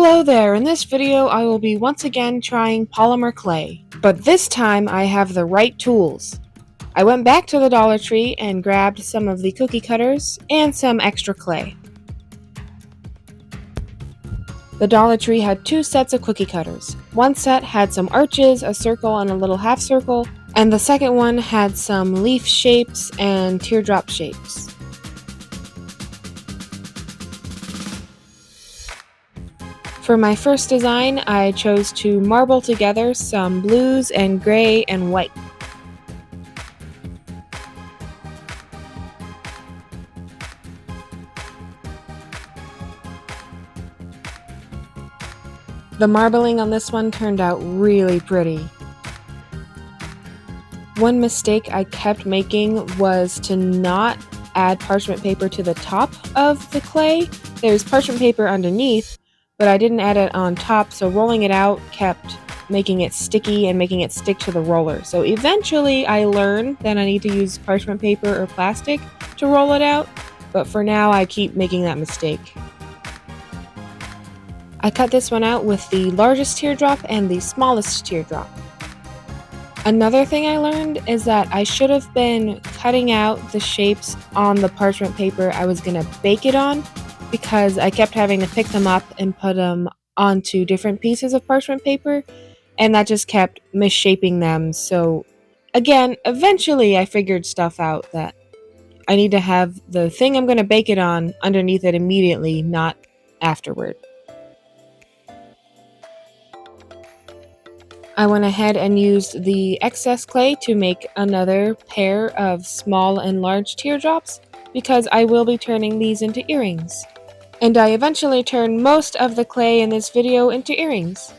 Hello there, in this video I will be once again trying polymer clay, but this time I have the right tools. I went back to the Dollar Tree and grabbed some of the cookie cutters and some extra clay. The Dollar Tree had two sets of cookie cutters. One set had some arches, a circle, and a little half circle, and the second one had some leaf shapes and teardrop shapes. For my first design, I chose to marble together some blues and gray and white. The marbling on this one turned out really pretty. One mistake I kept making was to not add parchment paper to the top of the clay. There's parchment paper underneath, but I didn't add it on top, so rolling it out kept making it sticky and making it stick to the roller. So eventually I learned that I need to use parchment paper or plastic to roll it out, but for now I keep making that mistake. I cut this one out with the largest teardrop and the smallest teardrop. Another thing I learned is that I should have been cutting out the shapes on the parchment paper I was going to bake it on, because I kept having to pick them up and put them onto different pieces of parchment paper, and that just kept misshaping them. So again, eventually I figured stuff out that I need to have the thing I'm going to bake it on underneath it immediately, not afterward. I went ahead and used the excess clay to make another pair of small and large teardrops, because I will be turning these into earrings. And I eventually turned most of the clay in this video into earrings.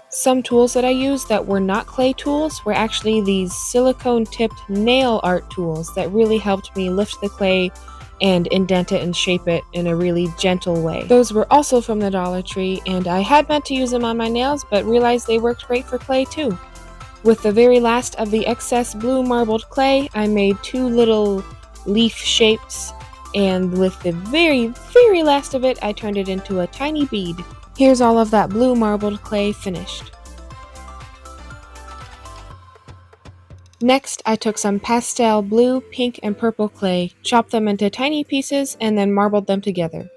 Some tools that I used that were not clay tools were actually these silicone-tipped nail art tools that really helped me lift the clay and indent it and shape it in a really gentle way. Those were also from the Dollar Tree, and I had meant to use them on my nails, but realized they worked great for clay too. With the very last of the excess blue marbled clay, I made two little leaf shapes, and with the very last of it, I turned it into a tiny bead. Here's all of that blue marbled clay finished. Next, I took some pastel blue, pink, and purple clay, chopped them into tiny pieces, and then marbled them together.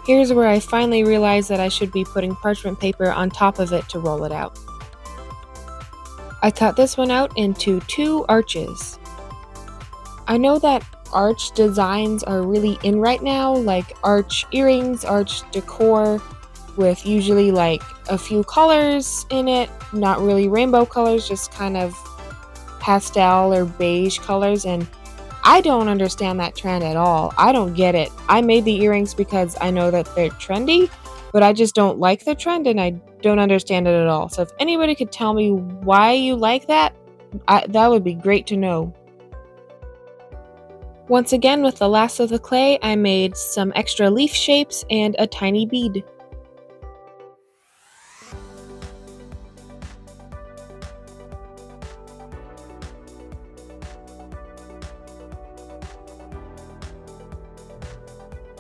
Here's where I finally realized that I should be putting parchment paper on top of it to roll it out. I cut this one out into two arches. I know that arch designs are really in right now, like arch earrings, arch decor, with usually like a few colors in it, not really rainbow colors, just kind of pastel or beige colors, and I don't understand that trend at all. I don't get it. I made the earrings because I know that they're trendy, but I just don't like the trend and I don't understand it at all. So if anybody could tell me why you like that, that would be great to know. Once again, with the last of the clay, I made some extra leaf shapes and a tiny bead.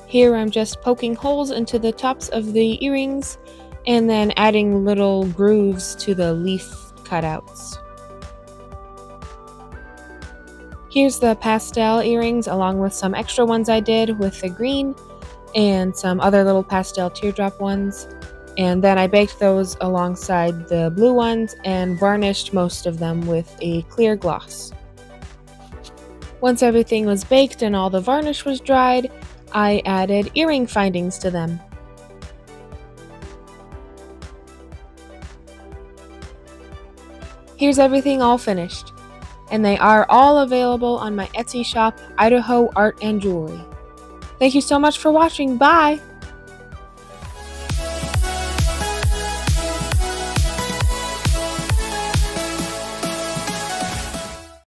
Here I'm just poking holes into the tops of the earrings and then adding little grooves to the leaf cutouts. Here's the pastel earrings along with some extra ones I did with the green and some other little pastel teardrop ones. And then I baked those alongside the blue ones and varnished most of them with a clear gloss. Once everything was baked and all the varnish was dried, I added earring findings to them. Here's everything all finished, and they are all available on my Etsy shop, Idaho Art and Jewelry. Thank you so much for watching. Bye!